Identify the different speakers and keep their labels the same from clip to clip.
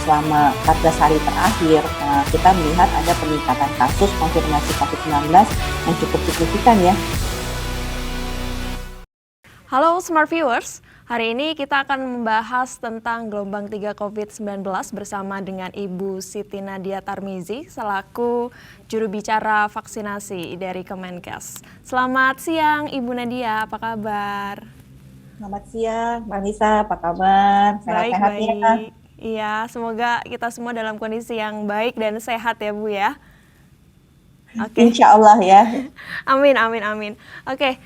Speaker 1: selama 14 hari terakhir kita melihat ada peningkatan kasus konfirmasi COVID-19 yang cukup signifikan ya.
Speaker 2: Halo Smart Viewers, hari ini kita akan membahas tentang gelombang 3 COVID-19 bersama dengan Ibu Siti Nadia Tarmizi selaku juru bicara vaksinasi dari Kemenkes. Selamat siang Ibu Nadia, apa kabar?
Speaker 1: Selamat siang, Mbak Nisa, apa kabar? Sehat-sehat ya?
Speaker 2: Iya, semoga kita semua dalam kondisi yang baik dan sehat ya Bu ya.
Speaker 1: Okay. Insya Allah ya.
Speaker 2: Amin. Oke,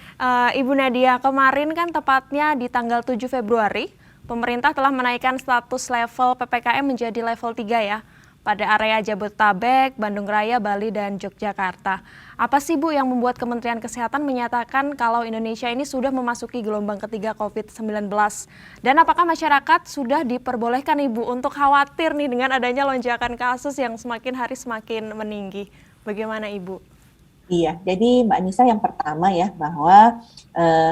Speaker 2: Ibu Nadia, kemarin kan tepatnya di tanggal 7 Februari, pemerintah telah menaikkan status level PPKM menjadi level 3 ya, pada area Jabodetabek, Bandung Raya, Bali, dan Yogyakarta. Apa sih Bu yang membuat Kementerian Kesehatan menyatakan kalau Indonesia ini sudah memasuki gelombang ketiga COVID-19? Dan apakah masyarakat sudah diperbolehkan Ibu untuk khawatir nih dengan adanya lonjakan kasus yang semakin hari semakin meninggi? Bagaimana Ibu?
Speaker 1: Iya, jadi Mbak Nisa yang pertama ya bahwa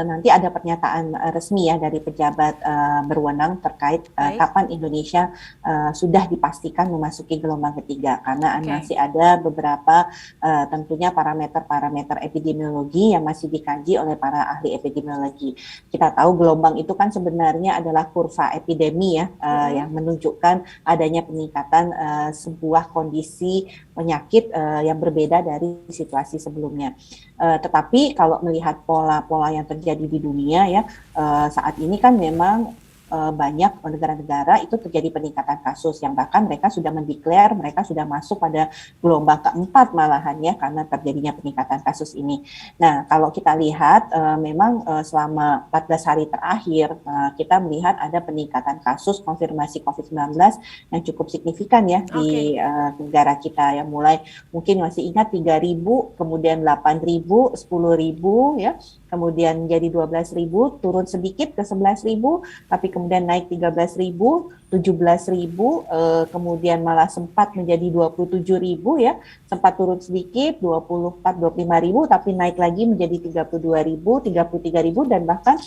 Speaker 1: nanti ada pernyataan resmi ya dari pejabat berwenang terkait kapan Indonesia sudah dipastikan memasuki gelombang ketiga karena masih ada beberapa tentunya parameter-parameter epidemiologi yang masih dikaji oleh para ahli epidemiologi. Kita tahu gelombang itu kan sebenarnya adalah kurva epidemi ya yang menunjukkan adanya peningkatan sebuah kondisi penyakit yang berbeda dari situasi sebelumnya. Tetapi kalau melihat pola-pola yang terjadi di dunia ya, saat ini kan memang banyak negara-negara itu terjadi peningkatan kasus yang bahkan mereka sudah mendeklar mereka sudah masuk pada gelombang keempat malahan ya karena terjadinya peningkatan kasus ini. Nah kalau kita lihat memang selama 14 hari terakhir kita melihat ada peningkatan kasus konfirmasi COVID-19 yang cukup signifikan ya di negara kita yang mulai mungkin masih ingat 3.000 kemudian 8.000 10.000 ya. Kemudian jadi 12.000, turun sedikit ke 11.000, tapi kemudian naik 13.000, 17.000, kemudian malah sempat menjadi 27.000 ya, sempat turun sedikit 24, 25.000, tapi naik lagi menjadi 32.000, 33.000 dan bahkan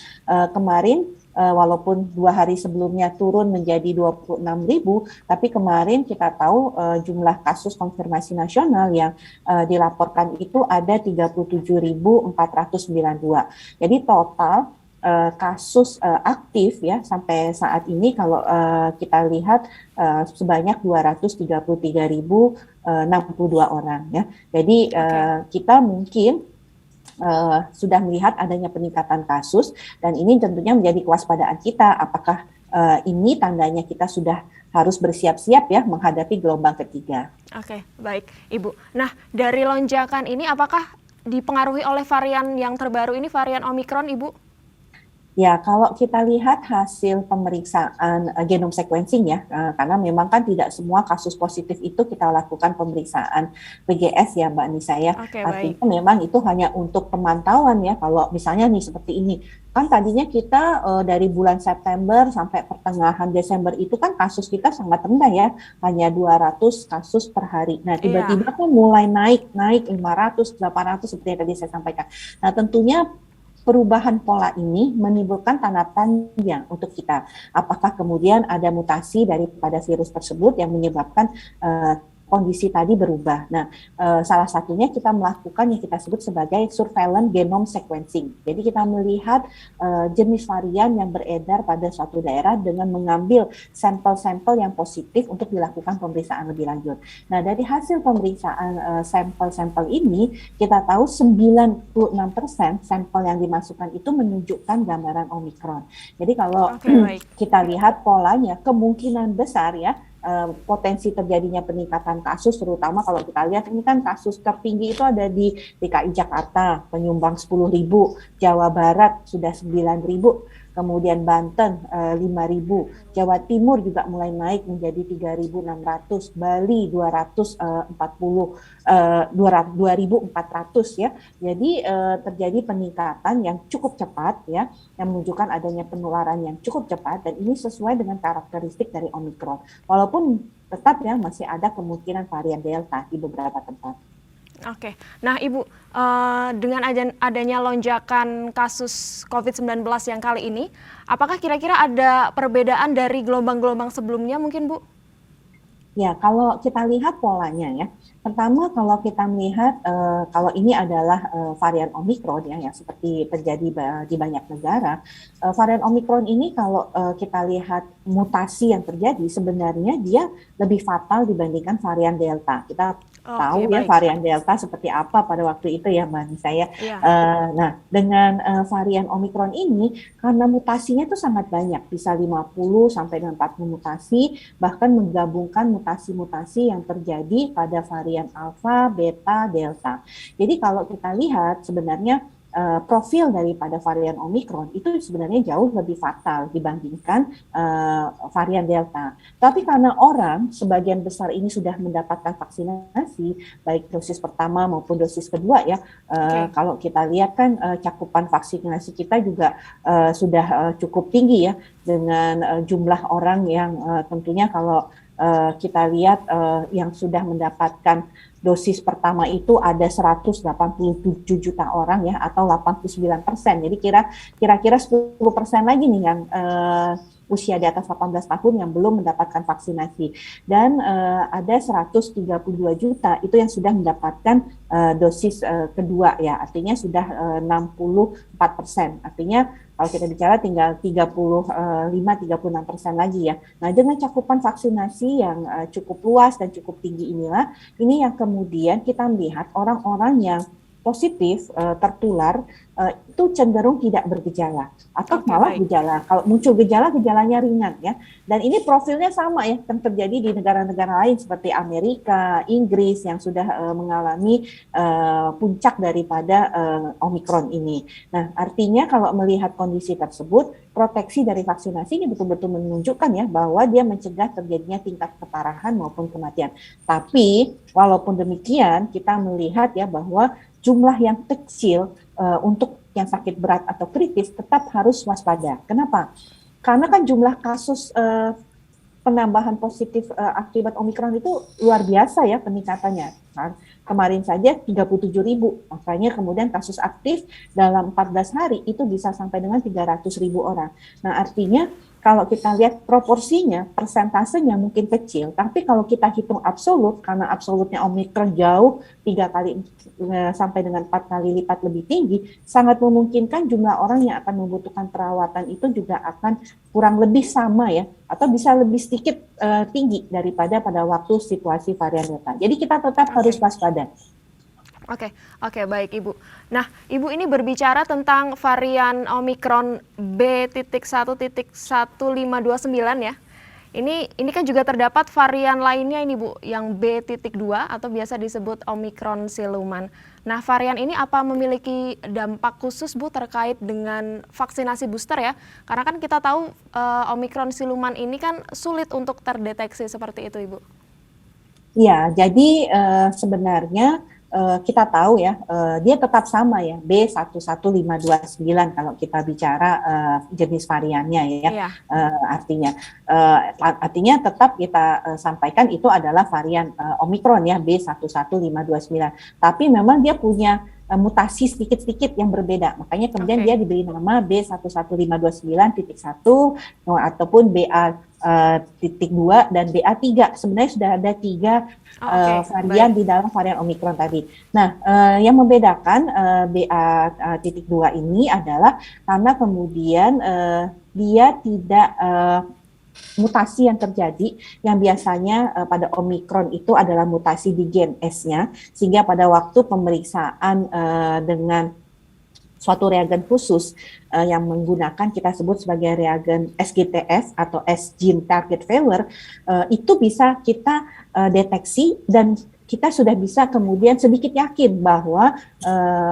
Speaker 1: kemarin walaupun 2 hari sebelumnya turun menjadi 26.000, tapi kemarin kita tahu jumlah kasus konfirmasi nasional yang dilaporkan itu ada 37.492. Jadi total kasus aktif ya sampai saat ini kalau kita lihat sebanyak 233.062 orang ya. Jadi kita mungkin sudah melihat adanya peningkatan kasus dan ini tentunya menjadi kewaspadaan kita apakah ini tandanya kita sudah harus bersiap-siap ya menghadapi gelombang ketiga.
Speaker 2: Oke, baik Ibu. Nah, dari lonjakan ini apakah dipengaruhi oleh varian yang terbaru ini, varian Omikron Ibu?
Speaker 1: Ya, kalau kita lihat hasil pemeriksaan genome sequencing ya, karena memang kan tidak semua kasus positif itu kita lakukan pemeriksaan PGS ya Mbak Nisa ya. Artinya memang itu hanya untuk pemantauan ya, kalau misalnya nih seperti ini. Kan tadinya kita dari bulan September sampai pertengahan Desember itu kan kasus kita sangat rendah ya, hanya 200 kasus per hari. Nah, tiba-tiba kan mulai naik 500, 800 seperti yang tadi saya sampaikan. Nah, tentunya perubahan pola ini menimbulkan tanda tanya untuk kita. Apakah kemudian ada mutasi daripada virus tersebut yang menyebabkan kondisi tadi berubah. Nah, salah satunya kita melakukan yang kita sebut sebagai surveillance genome sequencing. Jadi kita melihat jenis varian yang beredar pada suatu daerah dengan mengambil sampel-sampel yang positif untuk dilakukan pemeriksaan lebih lanjut. Nah, dari hasil pemeriksaan sampel-sampel ini, kita tahu 96% sampel yang dimasukkan itu menunjukkan gambaran Omikron. Jadi kalau kita lihat polanya, kemungkinan besar ya, potensi terjadinya peningkatan kasus, terutama kalau kita lihat ini kan kasus tertinggi itu ada di DKI Jakarta, penyumbang 10.000, Jawa Barat sudah 9.000, kemudian Banten 5.000, Jawa Timur juga mulai naik menjadi 3.600, Bali 2.400 ya. Jadi terjadi peningkatan yang cukup cepat ya, yang menunjukkan adanya penularan yang cukup cepat dan ini sesuai dengan karakteristik dari Omikron. Walaupun tetap ya masih ada kemungkinan varian Delta di beberapa tempat.
Speaker 2: Oke, nah Ibu, dengan adanya lonjakan kasus COVID-19 yang kali ini, apakah kira-kira ada perbedaan dari gelombang-gelombang sebelumnya mungkin Bu?
Speaker 1: Ya, kalau kita lihat polanya ya, pertama kalau kita melihat kalau ini adalah varian Omikron ya, yang seperti terjadi di banyak negara, varian Omikron ini kalau kita lihat mutasi yang terjadi sebenarnya dia lebih fatal dibandingkan varian Delta. Kita
Speaker 2: Oke,
Speaker 1: tahu ya
Speaker 2: baik.
Speaker 1: varian Delta seperti apa pada waktu itu ya, Mbak saya.
Speaker 2: Iya.
Speaker 1: Nah, dengan varian Omikron ini karena mutasinya itu sangat banyak, bisa 50 sampai dengan 40 mutasi, bahkan menggabungkan mutasi-mutasi yang terjadi pada varian alfa, beta, delta. Jadi kalau kita lihat sebenarnya profil daripada varian Omikron itu sebenarnya jauh lebih fatal dibandingkan varian Delta. Tapi karena orang sebagian besar ini sudah mendapatkan vaksinasi, baik dosis pertama maupun dosis kedua ya, kalau kita lihat kan cakupan vaksinasi kita juga sudah cukup tinggi ya, dengan jumlah orang yang tentunya kalau kita lihat yang sudah mendapatkan dosis pertama itu ada 187 juta orang ya, atau 89%. Jadi kira-kira 10% lagi nih yang usia di atas 18 tahun yang belum mendapatkan vaksinasi. Dan ada 132 juta itu yang sudah mendapatkan dosis kedua ya, artinya sudah 64%. Artinya kalau kita bicara tinggal 35-36% lagi ya. Nah, dengan cakupan vaksinasi yang cukup luas dan cukup tinggi inilah, ini yang kemudian kita melihat orang-orang yang positif tertular itu cenderung tidak bergejala atau malah gejala. Kalau muncul gejalanya ringan ya. Dan ini profilnya sama ya yang terjadi di negara-negara lain seperti Amerika, Inggris yang sudah mengalami puncak daripada Omikron ini. Nah, artinya kalau melihat kondisi tersebut, proteksi dari vaksinasi ini betul-betul menunjukkan ya bahwa dia mencegah terjadinya tingkat keparahan maupun kematian. Tapi walaupun demikian kita melihat ya bahwa jumlah yang kecil untuk yang sakit berat atau kritis tetap harus waspada. Kenapa? Karena kan jumlah kasus penambahan positif akibat Omikron itu luar biasa ya peningkatannya. Kemarin saja 37.000, makanya kemudian kasus aktif dalam 14 hari itu bisa sampai dengan 300.000 orang. Nah, artinya kalau kita lihat proporsinya, persentasenya mungkin kecil, tapi kalau kita hitung absolut, karena absolutnya Omikron jauh 3 kali sampai dengan 4 kali lipat lebih tinggi, sangat memungkinkan jumlah orang yang akan membutuhkan perawatan itu juga akan kurang lebih sama ya, atau bisa lebih sedikit tinggi daripada pada waktu situasi varian Delta. Jadi kita tetap harus waspada.
Speaker 2: Oke, baik Ibu. Nah, Ibu ini berbicara tentang varian Omikron B.1.1529 ya. Ini kan juga terdapat varian lainnya ini Bu, yang B.2 atau biasa disebut Omikron siluman. Nah, varian ini apa memiliki dampak khusus Bu terkait dengan vaksinasi booster ya? Karena kan kita tahu Omikron siluman ini kan sulit untuk terdeteksi seperti itu Ibu.
Speaker 1: Ya, jadi sebenarnya kita tahu ya, dia tetap sama ya, B11529 kalau kita bicara jenis variannya ya. Artinya tetap kita sampaikan itu adalah varian Omikron ya, B11529. Tapi memang dia punya mutasi sedikit-sedikit yang berbeda. Makanya kemudian dia diberi nama B11529.1 ataupun BA.2 dan BA3. Sebenarnya sudah ada 3 varian di dalam varian Omikron tadi. Nah, yang membedakan BA.2 ini adalah karena kemudian dia tidak mutasi yang terjadi yang biasanya pada Omikron itu adalah mutasi di gen S-nya, sehingga pada waktu pemeriksaan dengan suatu reagen khusus yang menggunakan kita sebut sebagai reagen SGTF atau S-gene target failure, itu bisa kita deteksi dan kita sudah bisa kemudian sedikit yakin bahwa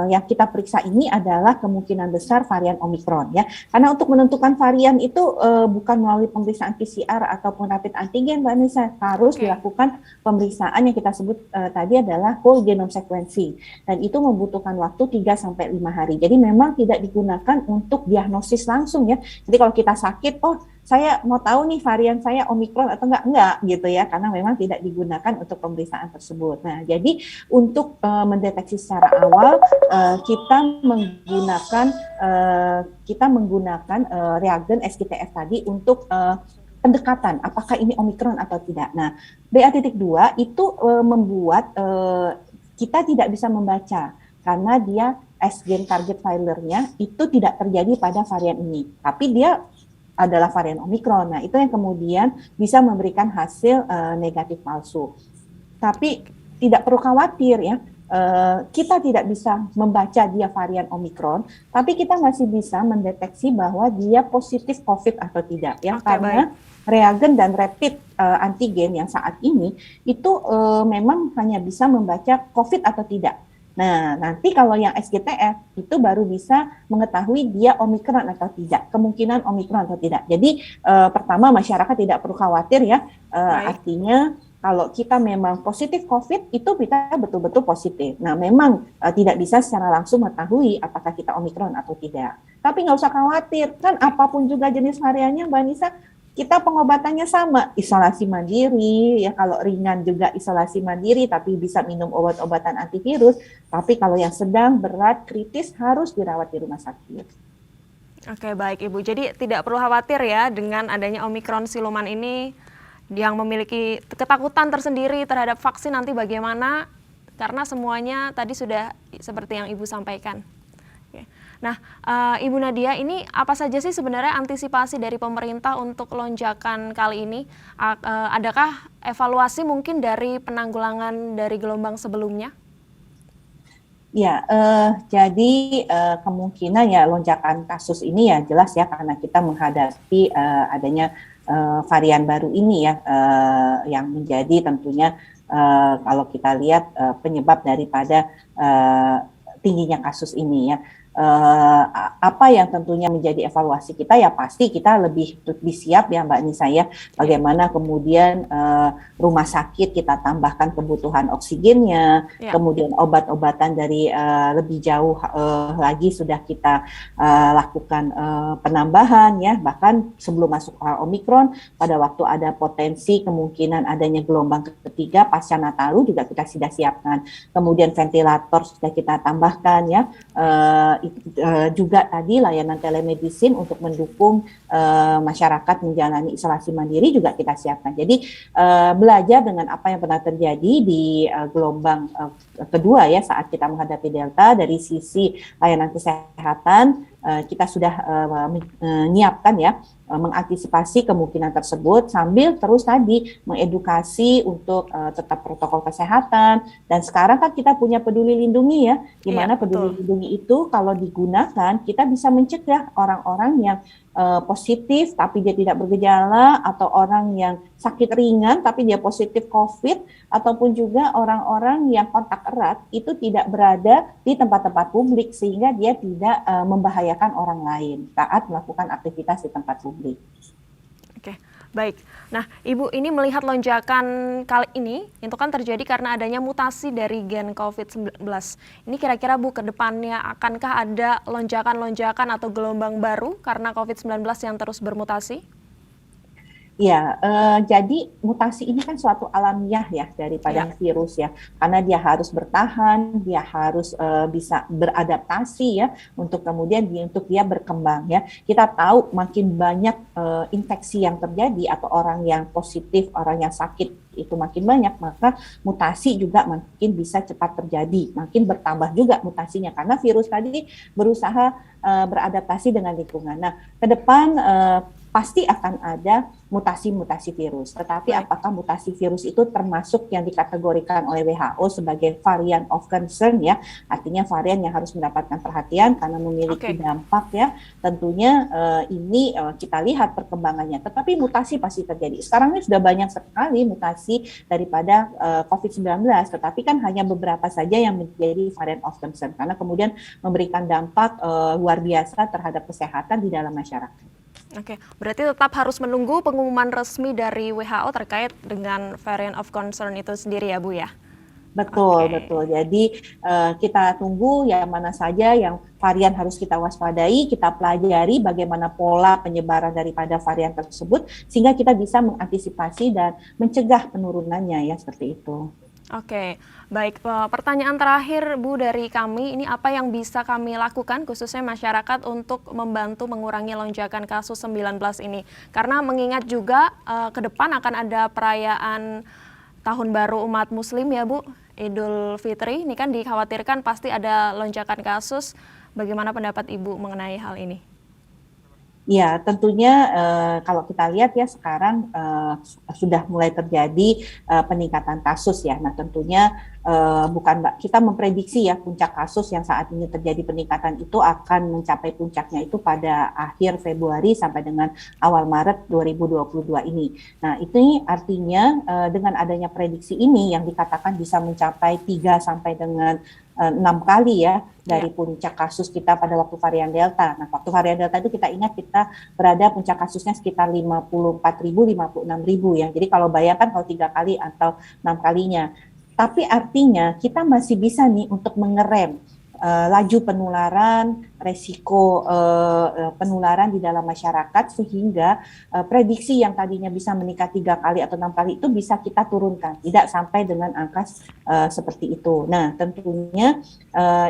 Speaker 1: yang kita periksa ini adalah kemungkinan besar varian Omikron ya. Karena untuk menentukan varian itu bukan melalui pemeriksaan PCR ataupun rapid antigen, Mbak Nisa, harus dilakukan pemeriksaan yang kita sebut tadi adalah whole genome sequencing, dan itu membutuhkan waktu 3-5 hari. Jadi memang tidak digunakan untuk diagnosis langsung ya. Jadi kalau kita sakit, saya mau tahu nih varian saya Omikron atau enggak gitu ya, karena memang tidak digunakan untuk pemeriksaan tersebut. Nah, jadi untuk mendeteksi secara awal kita menggunakan reagen SGTF tadi untuk pendekatan apakah ini Omikron atau tidak. Nah, BA.2 itu membuat kita tidak bisa membaca karena dia S-gen target filernya itu tidak terjadi pada varian ini, tapi dia adalah varian Omikron. Nah, itu yang kemudian bisa memberikan hasil negatif palsu. Tapi tidak perlu khawatir ya, kita tidak bisa membaca dia varian Omikron, tapi kita masih bisa mendeteksi bahwa dia positif COVID atau tidak ya, karena reagen dan rapid antigen yang saat ini itu memang hanya bisa membaca COVID atau tidak. Nah, nanti kalau yang SGTF itu baru bisa mengetahui dia Omikron atau tidak, kemungkinan Omikron atau tidak. Jadi pertama masyarakat tidak perlu khawatir ya, artinya kalau kita memang positif COVID, itu kita betul-betul positif. Nah, memang tidak bisa secara langsung mengetahui apakah kita Omikron atau tidak. Tapi nggak usah khawatir, kan apapun juga jenis variannya, Mbak Nisa, kita pengobatannya sama, isolasi mandiri, ya kalau ringan juga isolasi mandiri, tapi bisa minum obat-obatan antivirus. Tapi kalau yang sedang, berat, kritis, harus dirawat di rumah sakit.
Speaker 2: Oke, baik Ibu. Jadi tidak perlu khawatir ya dengan adanya Omikron siluman ini, yang memiliki ketakutan tersendiri terhadap vaksin nanti bagaimana, karena semuanya tadi sudah seperti yang Ibu sampaikan. Oke. Nah, Ibu Nadia, ini apa saja sih sebenarnya antisipasi dari pemerintah untuk lonjakan kali ini? Adakah evaluasi mungkin dari penanggulangan dari gelombang sebelumnya?
Speaker 1: Ya, jadi kemungkinan ya lonjakan kasus ini ya jelas ya karena kita menghadapi adanya varian baru ini ya, yang menjadi tentunya kalau kita lihat penyebab daripada tingginya kasus ini ya. Apa yang tentunya menjadi evaluasi kita ya pasti kita lebih siap ya Mbak Nisa ya, bagaimana kemudian rumah sakit kita tambahkan kebutuhan oksigennya, kemudian obat-obatan dari lebih jauh lagi sudah kita lakukan penambahan ya, bahkan sebelum masuk Omikron pada waktu ada potensi kemungkinan adanya gelombang ketiga pasca Nataru juga kita sudah siapkan, kemudian ventilator sudah kita tambahkan ya. Juga tadi layanan telemedicine untuk mendukung masyarakat menjalani isolasi mandiri juga kita siapkan. Jadi belajar dengan apa yang pernah terjadi di gelombang kedua ya saat kita menghadapi Delta, dari sisi layanan kesehatan kita sudah menyiapkan ya, mengantisipasi kemungkinan tersebut sambil terus tadi mengedukasi untuk tetap protokol kesehatan. Dan sekarang kan kita punya Peduli Lindungi ya, di mana Peduli Lindungi itu kalau digunakan kita bisa mencegah orang-orang yang positif tapi dia tidak bergejala, atau orang yang sakit ringan tapi dia positif COVID, ataupun juga orang-orang yang kontak erat itu tidak berada di tempat-tempat publik sehingga dia tidak membahayakan orang lain saat melakukan aktivitas di tempat publik.
Speaker 2: Oke, baik. Nah, Ibu, ini melihat lonjakan kali ini itu kan terjadi karena adanya mutasi dari gen COVID-19. Ini kira-kira Bu, ke depannya akankah ada lonjakan-lonjakan atau gelombang baru karena COVID-19 yang terus bermutasi?
Speaker 1: Ya, jadi mutasi ini kan suatu alamiah ya daripada virus ya, karena dia harus bertahan, dia harus bisa beradaptasi ya, untuk kemudian untuk dia berkembang ya. Kita tahu makin banyak infeksi yang terjadi atau orang yang positif, orang yang sakit itu makin banyak, maka mutasi juga makin bisa cepat terjadi, makin bertambah juga mutasinya karena virus tadi berusaha beradaptasi dengan lingkungan. Nah, ke depan pasti akan ada mutasi-mutasi virus. Tetapi apakah mutasi virus itu termasuk yang dikategorikan oleh WHO sebagai varian of concern ya, artinya varian yang harus mendapatkan perhatian karena memiliki dampak ya, tentunya ini kita lihat perkembangannya. Tetapi mutasi pasti terjadi. Sekarang ini sudah banyak sekali mutasi daripada COVID-19, tetapi kan hanya beberapa saja yang menjadi varian of concern karena kemudian memberikan dampak luar biasa terhadap kesehatan di dalam masyarakat.
Speaker 2: Oke, berarti tetap harus menunggu pengumuman resmi dari WHO terkait dengan variant of concern itu sendiri ya Bu ya?
Speaker 1: Betul, betul. Jadi kita tunggu yang mana saja yang varian harus kita waspadai, kita pelajari bagaimana pola penyebaran daripada varian tersebut, sehingga kita bisa mengantisipasi dan mencegah penurunannya ya, seperti itu.
Speaker 2: Oke, baik. Pertanyaan terakhir Bu dari kami, ini apa yang bisa kami lakukan khususnya masyarakat untuk membantu mengurangi lonjakan kasus 19 ini? Karena mengingat juga ke depan akan ada perayaan Tahun Baru umat Muslim ya Bu, Idul Fitri. Ini kan dikhawatirkan pasti ada lonjakan kasus. Bagaimana pendapat Ibu mengenai hal ini?
Speaker 1: Ya, tentunya kalau kita lihat ya sekarang sudah mulai terjadi peningkatan kasus ya. Nah, tentunya bukan kita memprediksi ya puncak kasus yang saat ini terjadi peningkatan itu akan mencapai puncaknya itu pada akhir Februari sampai dengan awal Maret 2022 ini. Nah, itu artinya dengan adanya prediksi ini yang dikatakan bisa mencapai 3 sampai dengan 6 kali ya dari puncak kasus kita pada waktu varian Delta. Nah, waktu varian Delta itu kita ingat kita berada puncak kasusnya sekitar 54.000, 56.000 ya. Jadi kalau bayangkan kalau 3 kali atau 6 kalinya. Tapi artinya kita masih bisa nih untuk mengerem laju penularan, resiko penularan di dalam masyarakat sehingga prediksi yang tadinya bisa meningkat 3 kali atau 6 kali itu bisa kita turunkan, tidak sampai dengan angka seperti itu. Nah, tentunya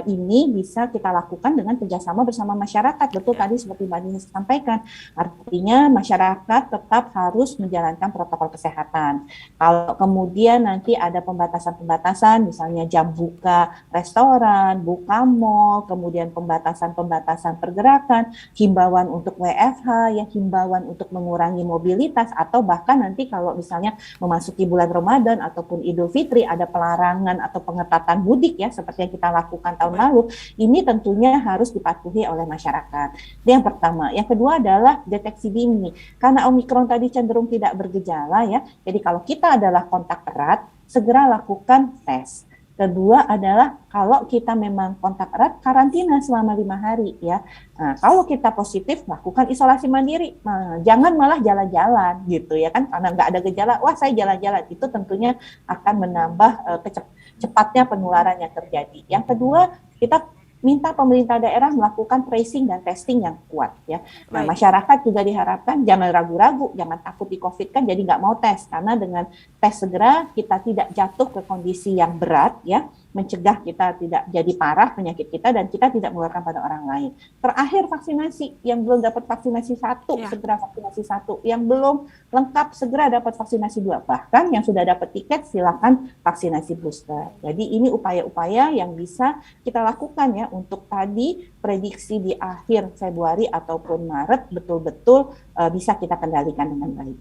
Speaker 1: ini bisa kita lakukan dengan kerjasama bersama masyarakat. Betul tadi seperti Mbak Nini sampaikan, artinya masyarakat tetap harus menjalankan protokol kesehatan. Kalau kemudian nanti ada pembatasan-pembatasan, misalnya jam buka restoran, buka mall, kemudian pembatasan pergerakan, himbauan untuk WFH, ya himbauan untuk mengurangi mobilitas, atau bahkan nanti kalau misalnya memasuki bulan Ramadan ataupun Idul Fitri ada pelarangan atau pengetatan mudik ya seperti yang kita lakukan tahun lalu, ini tentunya harus dipatuhi oleh masyarakat. Itu yang pertama. Yang kedua adalah deteksi dini. Karena Omikron tadi cenderung tidak bergejala ya, jadi kalau kita adalah kontak erat, segera lakukan tes. Kedua adalah kalau kita memang kontak erat, karantina selama 5 hari ya. Nah, kalau kita positif, lakukan isolasi mandiri. Nah, jangan malah jalan-jalan gitu ya kan, karena nggak ada gejala, wah saya jalan-jalan. Itu tentunya akan menambah cepatnya penularan yang terjadi. Yang kedua, kita minta pemerintah daerah melakukan tracing dan testing yang kuat ya. Nah, masyarakat juga diharapkan jangan ragu-ragu, jangan takut di COVID kan jadi nggak mau tes, karena dengan tes segera kita tidak jatuh ke kondisi yang berat ya, mencegah kita tidak jadi parah penyakit kita dan kita tidak menularkan pada orang lain. Terakhir vaksinasi, yang belum dapat vaksinasi 1 segera vaksinasi 1, yang belum lengkap segera dapat vaksinasi 2, bahkan yang sudah dapat tiket silakan vaksinasi booster. Jadi ini upaya-upaya yang bisa kita lakukan ya untuk tadi prediksi di akhir Februari ataupun Maret betul-betul bisa kita kendalikan dengan baik.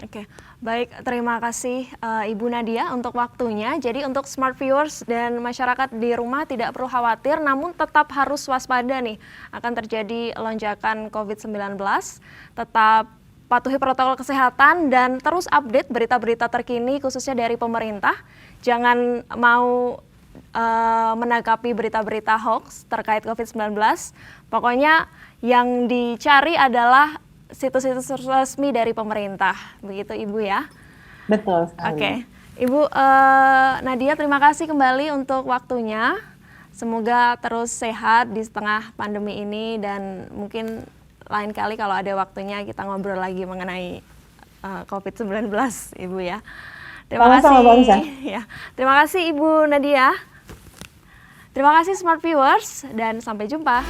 Speaker 2: Oke, baik, terima kasih Ibu Nadia untuk waktunya. Jadi untuk smart viewers dan masyarakat di rumah tidak perlu khawatir, namun tetap harus waspada nih akan terjadi lonjakan COVID-19. Tetap patuhi protokol kesehatan dan terus update berita-berita terkini khususnya dari pemerintah. Jangan mau menanggapi berita-berita hoax terkait COVID-19. Pokoknya yang dicari adalah situs-situs resmi dari pemerintah, begitu Ibu ya?
Speaker 1: Betul sekali.
Speaker 2: Oke, Ibu Nadia terima kasih kembali untuk waktunya. Semoga terus sehat di setengah pandemi ini dan mungkin lain kali kalau ada waktunya kita ngobrol lagi mengenai COVID-19, Ibu ya. Terima kasih. Ya, terima kasih Ibu Nadia. Terima kasih Smart Viewers dan sampai jumpa.